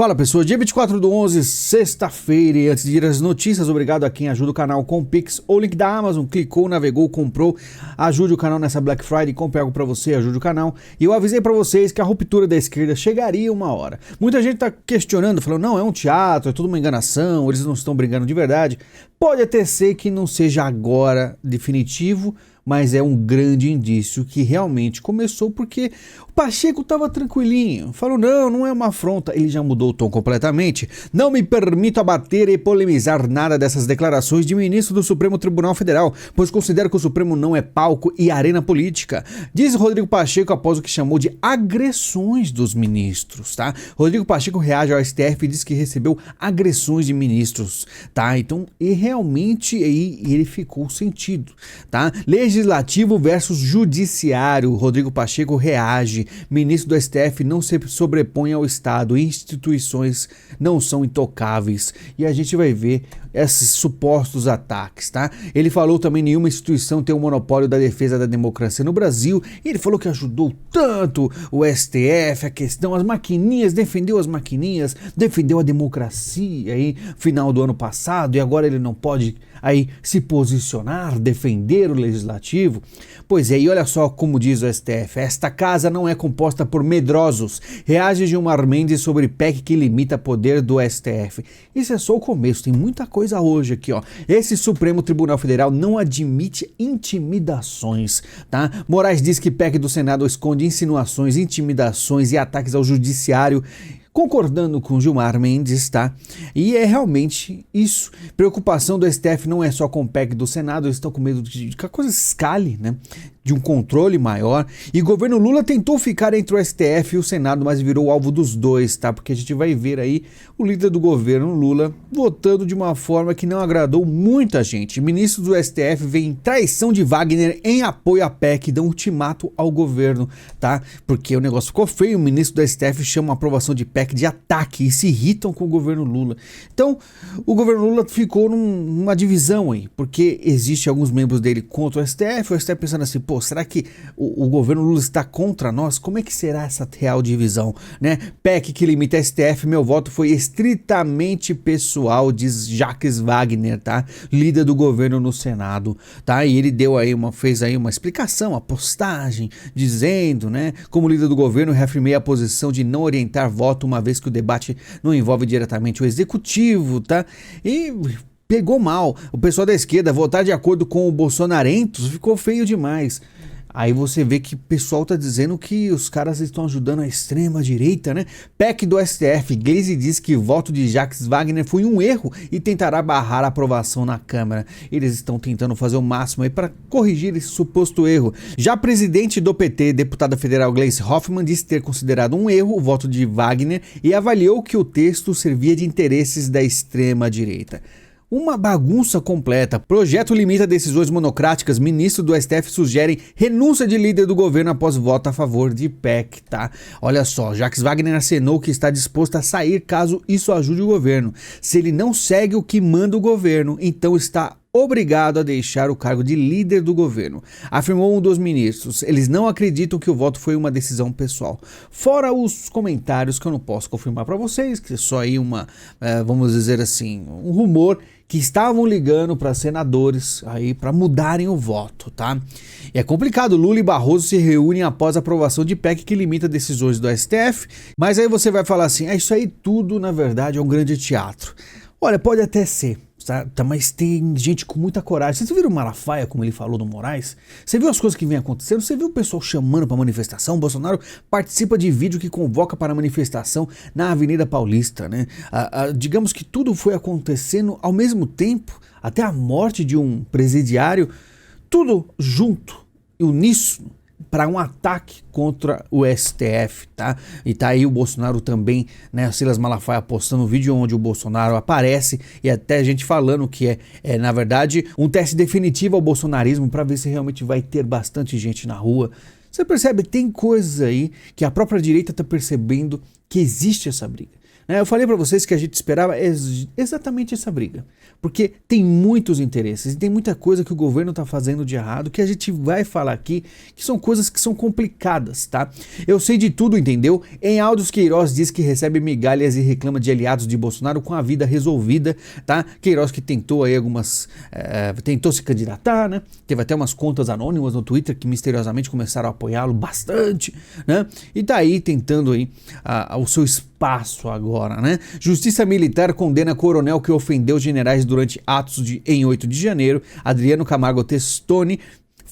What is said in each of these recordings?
Fala pessoal, dia 24/11, sexta-feira, e antes de ir às notícias, obrigado a quem ajuda o canal com Pix ou link da Amazon, clicou, navegou, comprou, ajude o canal nessa Black Friday, compre algo pra você, ajude o canal. E eu avisei pra vocês que a ruptura da esquerda chegaria uma hora. Muita gente tá questionando, falando, não, é um teatro, é tudo uma enganação, eles não estão brigando de verdade. Pode até ser que não seja agora definitivo, mas é um grande indício que realmente começou porque o Pacheco estava tranquilinho, falou não é uma afronta, ele já mudou o tom completamente. Não me permito abater e polemizar nada dessas declarações de ministro do Supremo Tribunal Federal, pois considero que o Supremo não é palco e arena política, diz Rodrigo Pacheco após o que chamou de agressões dos ministros, tá? Rodrigo Pacheco reage ao STF e diz que recebeu agressões de ministros, tá? Então, e realmente aí ele ficou sentido, tá? Legislativo versus Judiciário. Rodrigo Pacheco reage. Ministro do STF não se sobrepõe ao Estado. Instituições não são intocáveis. E a gente vai ver esses supostos ataques, tá? Ele falou também que nenhuma instituição tem o monopólio da defesa da democracia no Brasil. E ele falou que ajudou tanto o STF, a questão, as maquininhas, defendeu as maquininhas, defendeu a democracia aí, final do ano passado, e agora ele não pode aí se posicionar, defender o legislativo. Pois é, e olha só como diz o STF, esta casa não é composta por medrosos. Reage Gilmar Mendes sobre PEC que limita poder do STF. Isso é só o começo, tem muita coisa hoje aqui, ó. Esse Supremo Tribunal Federal não admite intimidações, tá? Moraes diz que PEC do Senado esconde insinuações, intimidações e ataques ao judiciário, concordando com Gilmar Mendes, tá? E é realmente isso. Preocupação do STF não é só com o PEC do Senado, eles estão com medo de que a coisa escale, né? De um controle maior. E o governo Lula tentou ficar entre o STF e o Senado, mas virou alvo dos dois, tá? Porque a gente vai ver aí o líder do governo, Lula, votando de uma forma que não agradou muita gente. Ministros do STF veem traição de Wagner em apoio à PEC e dão ultimato ao governo, tá? Porque o negócio ficou feio, o ministro do STF chama a aprovação de PEC de ataque e se irritam com o governo Lula. Então, o governo Lula ficou numa divisão aí, porque existe alguns membros dele contra o STF pensando assim, pô, será que o governo Lula está contra nós? Como é que será essa real divisão, né? PEC que limita a STF, meu voto foi estritamente pessoal, diz Jacques Wagner, tá? Líder do governo no Senado, tá? E ele fez aí uma explicação, uma postagem, dizendo, né? Como líder do governo, reafirmei a posição de não orientar voto, uma vez que o debate não envolve diretamente o executivo, tá? E pegou mal. O pessoal da esquerda votar de acordo com o bolsonarentos ficou feio demais. Aí você vê que o pessoal tá dizendo que os caras estão ajudando a extrema direita, né? PEC do STF, Gleisi diz que o voto de Jacques Wagner foi um erro e tentará barrar a aprovação na Câmara. Eles estão tentando fazer o máximo aí para corrigir esse suposto erro. Já a presidente do PT, deputada federal Gleisi Hoffmann, disse ter considerado um erro o voto de Wagner e avaliou que o texto servia de interesses da extrema direita. Uma bagunça completa. Projeto limita decisões monocráticas. Ministro do STF sugerem renúncia de líder do governo após voto a favor de PEC, tá? Olha só, Jacques Wagner acenou que está disposto a sair caso isso ajude o governo. Se ele não segue o que manda o governo, então está obrigado a deixar o cargo de líder do governo, afirmou um dos ministros. Eles não acreditam que o voto foi uma decisão pessoal. Fora os comentários que eu não posso confirmar para vocês, que é só aí vamos dizer assim, um rumor que estavam ligando para senadores aí para mudarem o voto, tá? E é complicado, Lula e Barroso se reúnem após a aprovação de PEC que limita decisões do STF, mas aí você vai falar assim, isso aí tudo na verdade é um grande teatro. Olha, pode até ser. Tá, mas tem gente com muita coragem. Vocês viram o Malafaia, como ele falou do Moraes? Você viu as coisas que vem acontecendo? Você viu o pessoal chamando para manifestação? O Bolsonaro participa de vídeo que convoca para manifestação na Avenida Paulista, né? Digamos que tudo foi acontecendo ao mesmo tempo, até a morte de um presidiário, tudo junto e uníssono para um ataque contra o STF, tá? E tá aí o Bolsonaro também, né? O Silas Malafaia postando um vídeo onde o Bolsonaro aparece e até a gente falando que é na verdade um teste definitivo ao bolsonarismo para ver se realmente vai ter bastante gente na rua. Você percebe, tem coisas aí que a própria direita tá percebendo que existe essa briga. Eu falei para vocês que a gente esperava exatamente essa briga, porque tem muitos interesses e tem muita coisa que o governo está fazendo de errado que a gente vai falar aqui, que são coisas que são complicadas, tá? Eu sei de tudo, entendeu? Em áudios, Queiroz diz que recebe migalhas e reclama de aliados de Bolsonaro com a vida resolvida, tá? Queiroz que tentou aí tentou se candidatar, né? Teve até umas contas anônimas no Twitter que misteriosamente começaram a apoiá-lo bastante, né? E tá aí tentando aí o seu espaço agora, né? Justiça Militar condena coronel que ofendeu generais durante atos em 8 de janeiro. Adriano Camargo Testoni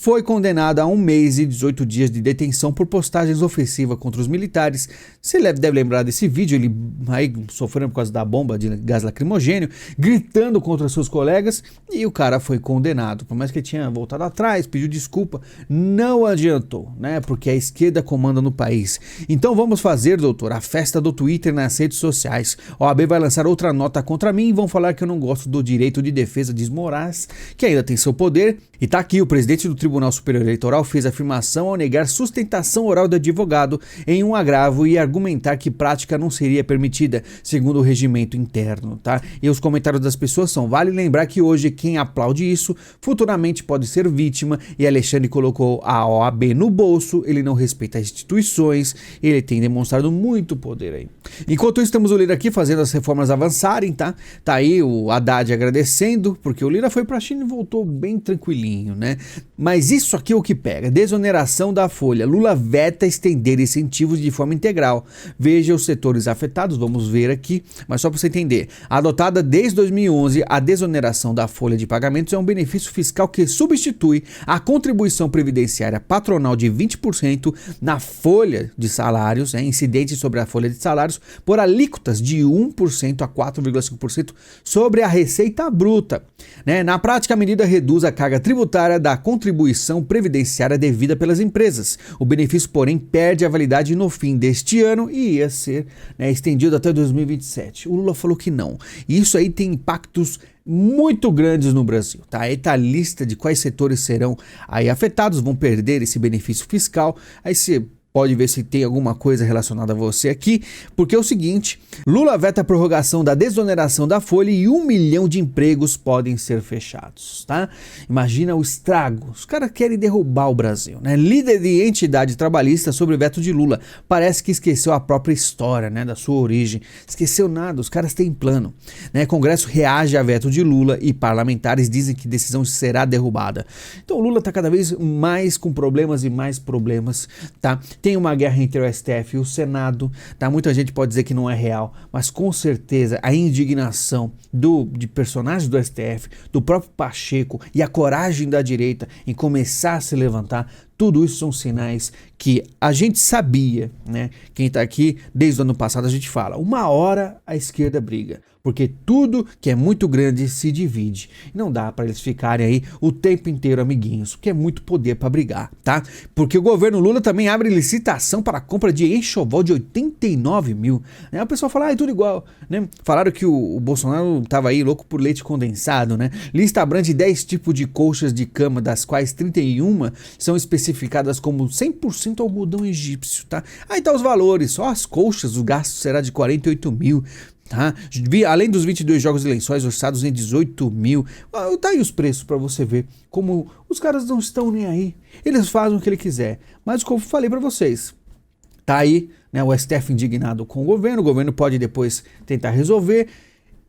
foi condenado a 1 mês e 18 dias de detenção por postagens ofensivas contra os militares. Você deve lembrar desse vídeo, ele aí sofrendo por causa da bomba de gás lacrimogênio, gritando contra seus colegas, e o cara foi condenado. Por mais que ele tinha voltado atrás, pediu desculpa, não adiantou, né? Porque a esquerda comanda no país. Então vamos fazer, doutor, a festa do Twitter nas redes sociais. A OAB vai lançar outra nota contra mim e vão falar que eu não gosto do direito de defesa de Moraes, que ainda tem seu poder. E tá aqui, o presidente do Tribunal Superior Eleitoral fez afirmação ao negar sustentação oral do advogado em um agravo e argumentar que prática não seria permitida, segundo o regimento interno, tá? E os comentários das pessoas são: vale lembrar que hoje quem aplaude isso, futuramente pode ser vítima, e Alexandre colocou a OAB no bolso, ele não respeita as instituições, ele tem demonstrado muito poder aí. Enquanto isso, temos o Lira aqui fazendo as reformas avançarem, tá? Tá aí o Haddad agradecendo, porque o Lira foi pra China e voltou bem tranquilinho, né? Mas isso aqui é o que pega: desoneração da folha. Lula veta estender incentivos de forma integral. Veja os setores afetados, vamos ver aqui, mas só para você entender. Adotada desde 2011, a desoneração da folha de pagamentos é um benefício fiscal que substitui a contribuição previdenciária patronal de 20% na folha de salários, incidente sobre a folha de salários, por alíquotas de 1% a 4,5% sobre a receita bruta. Na prática, a medida reduz a carga tributária da contribuição previdenciária devida pelas empresas. O benefício, porém, perde a validade no fim deste ano e ia ser estendido até 2027. O Lula falou que não. E isso aí tem impactos muito grandes no Brasil, tá? Aí tá a lista de quais setores serão aí afetados, vão perder esse benefício fiscal. Aí você pode ver se tem alguma coisa relacionada a você aqui, porque é o seguinte: Lula veta a prorrogação da desoneração da folha e 1 milhão de empregos podem ser fechados, tá? Imagina o estrago. Os caras querem derrubar o Brasil, né? Líder de entidade trabalhista sobre o veto de Lula parece que esqueceu a própria história, né, da sua origem. Esqueceu nada, os caras têm plano, né? Congresso reage a veto de Lula e parlamentares dizem que decisão será derrubada. Então o Lula tá cada vez mais com problemas e mais problemas, tá? Tem uma guerra entre o STF e o Senado, tá? Muita gente pode dizer que não é real, mas com certeza a indignação de personagens do STF, do próprio Pacheco e a coragem da direita em começar a se levantar, tudo isso são sinais que a gente sabia, né? Quem tá aqui desde o ano passado a gente fala: uma hora a esquerda briga, porque tudo que é muito grande se divide. Não dá para eles ficarem aí o tempo inteiro amiguinhos, porque é muito poder para brigar, tá? Porque o governo Lula também abre licitação para a compra de enxoval de 89 mil. O pessoal fala: é tudo igual, né? Falaram que o Bolsonaro tava aí louco por leite condensado, né? Lista abrange 10 tipos de colchas de cama, das quais 31 são especificadas como 100% algodão egípcio, tá? Aí tá os valores: só as colchas, o gasto será de 48 mil. Tá? Além dos 22 jogos de lençóis orçados em 18 mil. Tá aí os preços para você ver como os caras não estão nem aí. Eles fazem o que ele quiser. Mas como eu falei para vocês, tá aí, né, o STF indignado com o governo pode depois tentar resolver.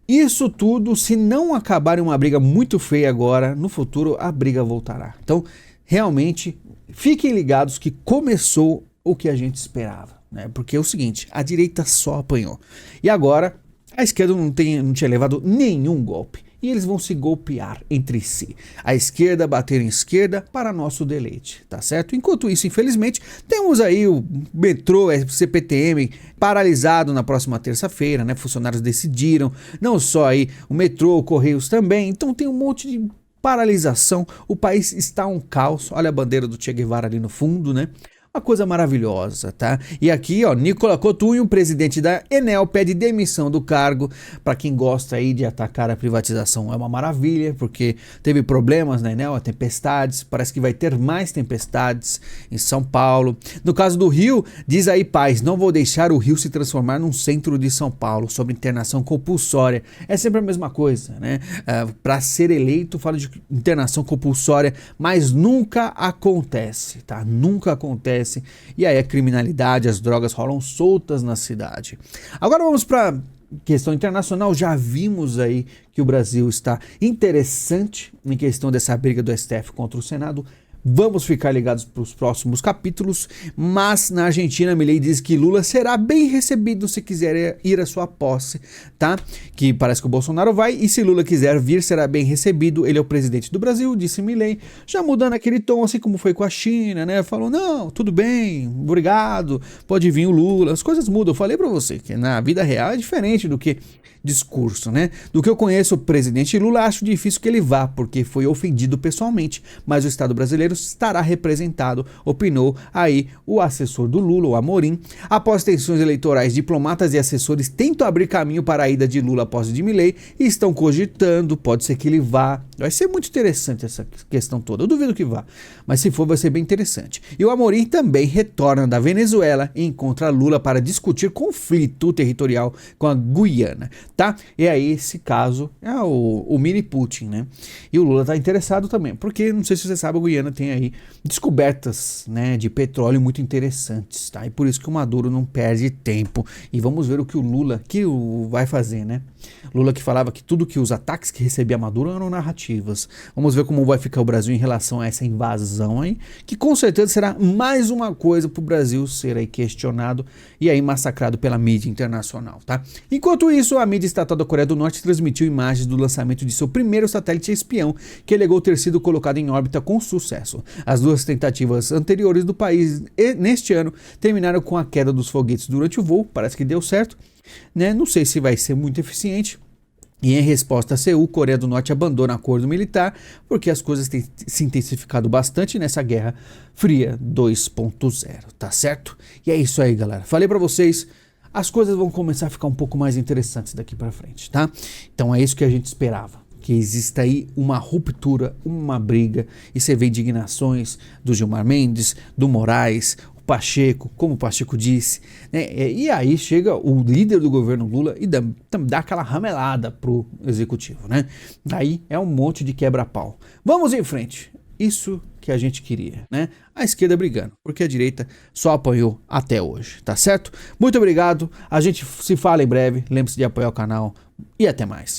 Isso tudo, se não acabar em uma briga muito feia agora, no futuro a briga voltará. Então, realmente, fiquem ligados que começou o que a gente esperava, né? Porque é o seguinte: a direita só apanhou. E agora a esquerda não tinha levado nenhum golpe. E eles vão se golpear entre si. A esquerda bater em esquerda para nosso deleite, tá certo? Enquanto isso, infelizmente, temos aí o metrô, CPTM, paralisado na próxima terça-feira, né? Funcionários decidiram, não só aí o metrô, o Correios também. Então tem um monte de paralisação. O país está um caos. Olha a bandeira do Che Guevara ali no fundo, né? Uma coisa maravilhosa, tá? E aqui, ó, Nicola Cotugno, presidente da Enel, pede demissão do cargo. Para quem gosta aí de atacar a privatização, é uma maravilha, porque teve problemas na Enel, tempestades, parece que vai ter mais tempestades em São Paulo. No caso do Rio, diz aí Paes, não vou deixar o Rio se transformar num centro de São Paulo, sobre internação compulsória. É sempre a mesma coisa, né? Para ser eleito, fala de internação compulsória, mas nunca acontece, tá? Nunca acontece. E aí a criminalidade, as drogas rolam soltas na cidade. Agora vamos para questão internacional. Já vimos aí que o Brasil está interessante em questão dessa briga do STF contra o Senado. Vamos ficar ligados para os próximos capítulos, mas na Argentina, Milei diz que Lula será bem recebido se quiser ir à sua posse, tá? Que parece que o Bolsonaro vai, e se Lula quiser vir, será bem recebido. Ele é o presidente do Brasil, disse Milei, já mudando aquele tom, assim como foi com a China, né? Falou, não, tudo bem, obrigado, pode vir o Lula. As coisas mudam, eu falei para você que na vida real é diferente do que discurso, né? Do que eu conheço o presidente Lula, acho difícil que ele vá, porque foi ofendido pessoalmente, mas o Estado brasileiro estará representado, opinou aí o assessor do Lula, o Amorim. Após tensões eleitorais, diplomatas e assessores tentam abrir caminho para a ida de Lula à posse de Milei e estão cogitando, pode ser que ele vá. Vai ser muito interessante essa questão toda, eu duvido que vá, mas se for vai ser bem interessante. E o Amorim também retorna da Venezuela e encontra Lula para discutir conflito territorial com a Guiana, tá? E aí esse caso é o mini Putin, né? E o Lula tá interessado também, porque não sei se você sabe, a Guiana tem aí descobertas, né, de petróleo muito interessantes, tá? E por isso que o Maduro não perde tempo. E vamos ver o que o Lula vai fazer, né? Lula que falava que tudo que os ataques que recebia Maduro eram narrativas. Vamos ver como vai ficar o Brasil em relação a essa invasão aí, que com certeza será mais uma coisa para o Brasil ser aí questionado e aí massacrado pela mídia internacional, tá? Enquanto isso, a mídia estatal da Coreia do Norte transmitiu imagens do lançamento de seu primeiro satélite espião, que alegou ter sido colocado em órbita com sucesso. As duas tentativas anteriores do país neste ano terminaram com a queda dos foguetes durante o voo, parece que deu certo, né? Não sei se vai ser muito eficiente. E em resposta a Seul, Coreia do Norte abandona acordo militar porque as coisas têm se intensificado bastante nessa Guerra Fria 2.0, tá certo? E é isso aí, galera. Falei pra vocês, as coisas vão começar a ficar um pouco mais interessantes daqui pra frente, tá? Então é isso que a gente esperava, que exista aí uma ruptura, uma briga, e você vê indignações do Gilmar Mendes, do Moraes, Pacheco, como o Pacheco disse, né? E aí chega o líder do governo Lula e dá aquela ramelada pro executivo, né? Aí é um monte de quebra-pau. Vamos em frente. Isso que a gente queria, né? A esquerda brigando, porque a direita só apanhou até hoje, tá certo? Muito obrigado, a gente se fala em breve, lembre-se de apoiar o canal e até mais.